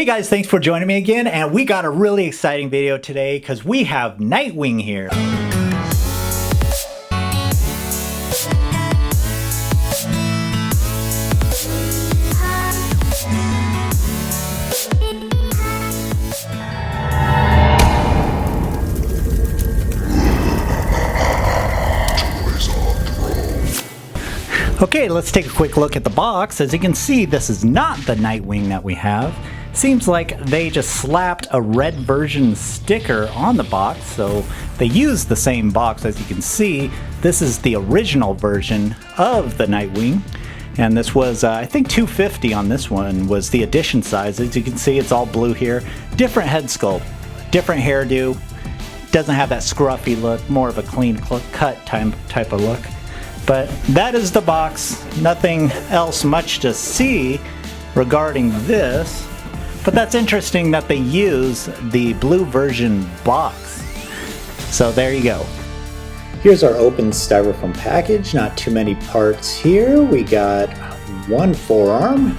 Hey guys, thanks for joining me again, and we got a really exciting video today because we have Nightwing here. Okay, let's take a quick look at the box. As you can see, this is not the Nightwing that we have. Seems like they just slapped a red version sticker on the box, so they used the same box. As you can see, this is the original version of the Nightwing, and this was I think $250 on this one was the edition size. As you can see, it's all blue here. Different head sculpt, different hairdo, doesn't have that scruffy look, more of a clean cut type of look. But that is the box. Nothing else much to see regarding this. But that's interesting that they use the blue version box. So there you go. Here's our open styrofoam package. Not too many parts here. We got one forearm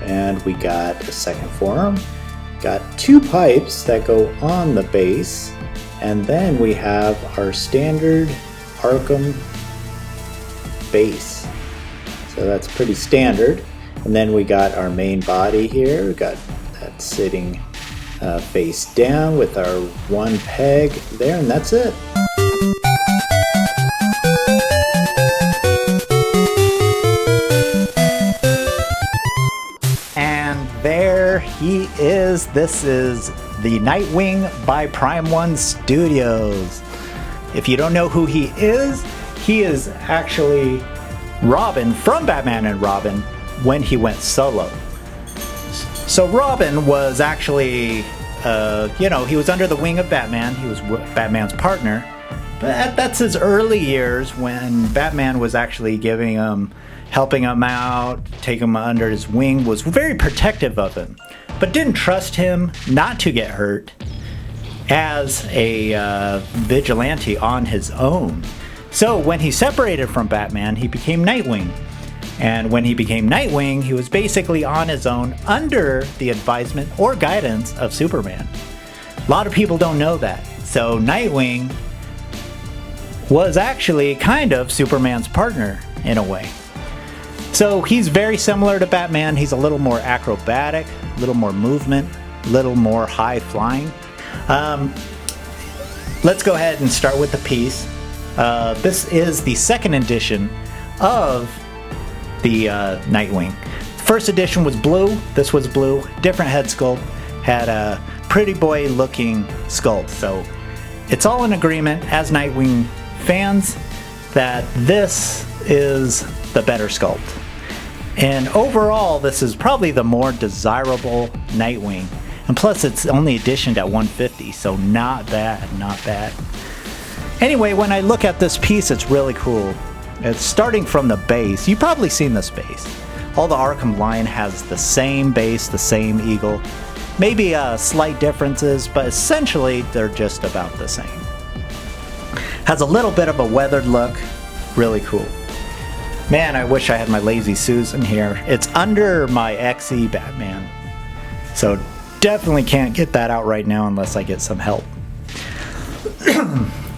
and we got a second forearm. Got two pipes that go on the base, and then we have our standard Arkham base. So that's pretty standard. And then we got our main body here. We got that sitting face down with our one peg there, and that's it. And there he is. This is the Nightwing by Prime One Studios. If you don't know who he is actually Robin from Batman and Robin when he went solo. So Robin was actually, he was under the wing of Batman. He was Batman's partner. But that's his early years when Batman was actually helping him out, taking him under his wing, was very protective of him, but didn't trust him not to get hurt as a vigilante on his own. So when he separated from Batman, he became Nightwing. And when he became Nightwing, he was basically on his own under the advisement or guidance of Superman. A lot of people don't know that. So Nightwing was actually kind of Superman's partner in a way. So he's very similar to Batman. He's a little more acrobatic, a little more movement, a little more high flying. Let's go ahead and start with the piece. This is the second edition of the Nightwing. First edition was blue, this was blue, different head sculpt, had a pretty boy looking sculpt. So it's all in agreement as Nightwing fans that this is the better sculpt. And overall, this is probably the more desirable Nightwing. And plus it's only editioned at $150, so not bad. Anyway, when I look at this piece, it's really cool. It's starting from the base. You've probably seen this base. All the Arkham line has the same base, the same eagle. Maybe slight differences, but essentially they're just about the same. Has a little bit of a weathered look. Really cool. Man, I wish I had my Lazy Susan here. It's under my XE Batman. So definitely can't get that out right now unless I get some help.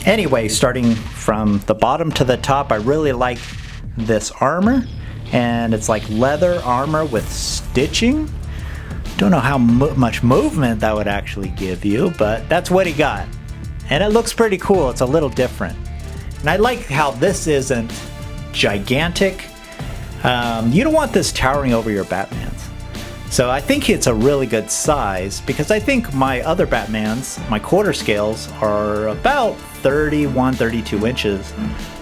Anyway, starting from the bottom to the top, I really like this armor, and it's like leather armor with stitching. Don't know how much movement that would actually give you, but that's what he got. And it looks pretty cool. It's a little different. And I like how this isn't gigantic. You don't want this towering over your Batmans. So I think it's a really good size, because I think my other Batmans, my quarter scales, are about 31, 32 inches.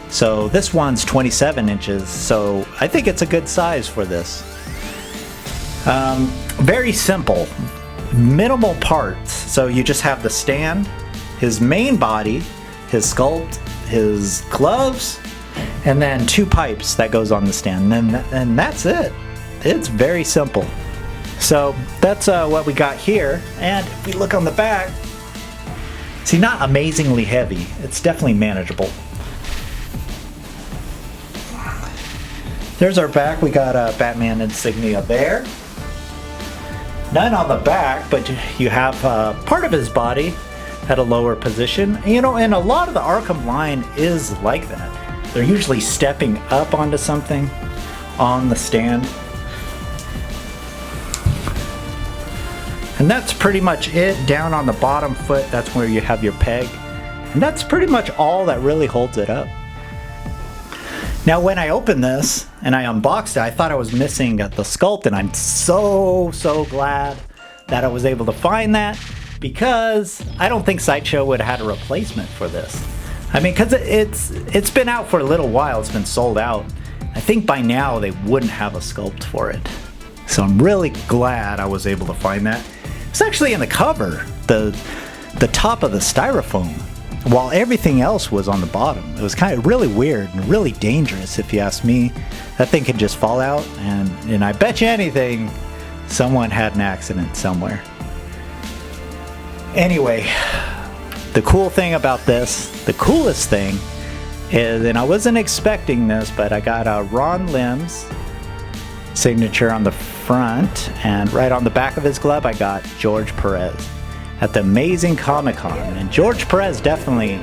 So this one's 27 inches, so I think it's a good size for this. Very simple, minimal parts. So you just have the stand, his main body, his sculpt, his gloves, and then two pipes that goes on the stand, and that's it. It's very simple. So that's what we got here, and if we look on the back, see, not amazingly heavy. It's definitely manageable. There's our back. We got a Batman insignia there. None on the back, but you have part of his body at a lower position. You know, and a lot of the Arkham line is like that. They're usually stepping up onto something on the stand. And that's pretty much it. Down on the bottom foot, that's where you have your peg. And that's pretty much all that really holds it up. Now when I opened this and I unboxed it, I thought I was missing the sculpt, and I'm so glad that I was able to find that, because I don't think Sideshow would have had a replacement for this. I mean, because it's been out for a little while, it's been sold out. I think by now they wouldn't have a sculpt for it. So I'm really glad I was able to find that. It's actually in the cover, the top of the styrofoam, while everything else was on the bottom. It was kind of really weird and really dangerous, if you ask me. That thing could just fall out, and I bet you anything, someone had an accident somewhere. Anyway, the cool thing about this, the coolest thing, is, and I wasn't expecting this, but I got a Ron Lim's signature on the front, and right on the back of his glove I got George Perez at the Amazing Comicon. And George Perez definitely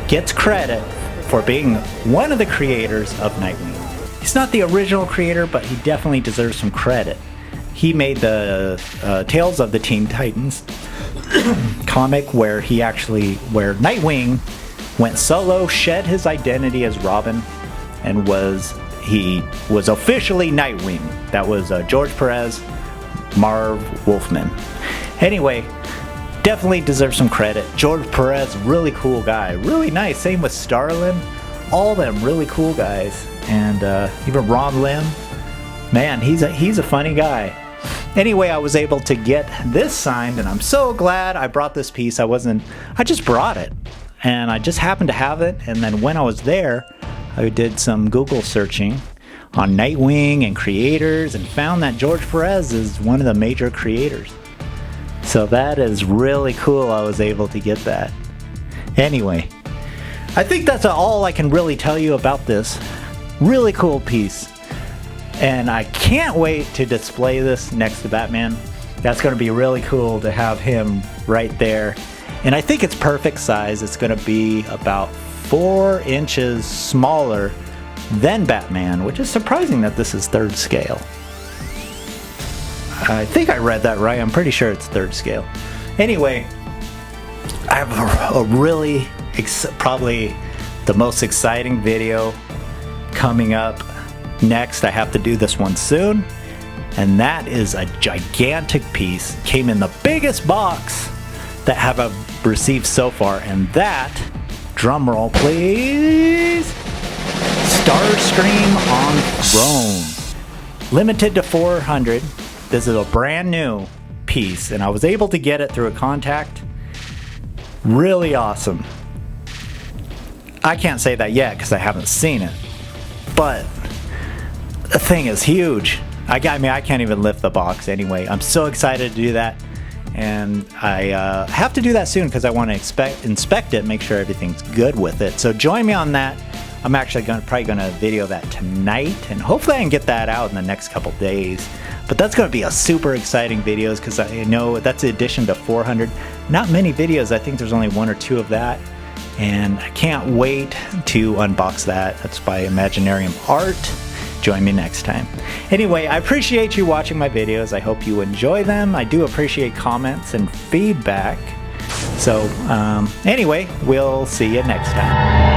gets credit for being one of the creators of Nightwing. He's not the original creator, but he definitely deserves some credit. He made the Tales of the Teen Titans comic where Nightwing went solo, shed his identity as Robin, and he was officially Nightwing. That was George Perez, Marv Wolfman. Anyway, definitely deserves some credit. George Perez, really cool guy, really nice. Same with Starlin, all them really cool guys, and even Ron Lim. Man, he's a funny guy. Anyway, I was able to get this signed, and I'm so glad I brought this piece. I just brought it, and I just happened to have it. And then when I was there, I did some Google searching on Nightwing and creators, and found that George Perez is one of the major creators. So that is really cool. I was able to get that. Anyway, I think that's all I can really tell you about this really cool piece. And I can't wait to display this next to Batman. That's going to be really cool to have him right there. And I think it's perfect size. It's going to be about 4 inches smaller than Batman, which is surprising that this is 3rd scale. I think I read that right. I'm pretty sure it's 3rd scale. Anyway, I have a really, probably the most exciting video coming up next. I have to do this one soon, and that is a gigantic piece. Came in the biggest box that I've received so far, and that, drum roll please, Starscream on Throne. Limited to 400. This is a brand new piece, and I was able to get it through a contact. Really awesome. I can't say that yet because I haven't seen it, but the thing is huge. I can't even lift the box anyway. I'm so excited to do that, and I have to do that soon because I want to inspect it, make sure everything's good with it. So join me on that. I'm actually probably gonna video that tonight, and hopefully I can get that out in the next couple days. But that's gonna be a super exciting videos because I know that's the addition to 400. Not many videos. I think there's only 1 or 2 of that, and I can't wait to unbox that. That's by Imaginarium Art. Join me next time. Anyway, I appreciate you watching my videos. I hope you enjoy them. I do appreciate comments and feedback. So anyway, we'll see you next time.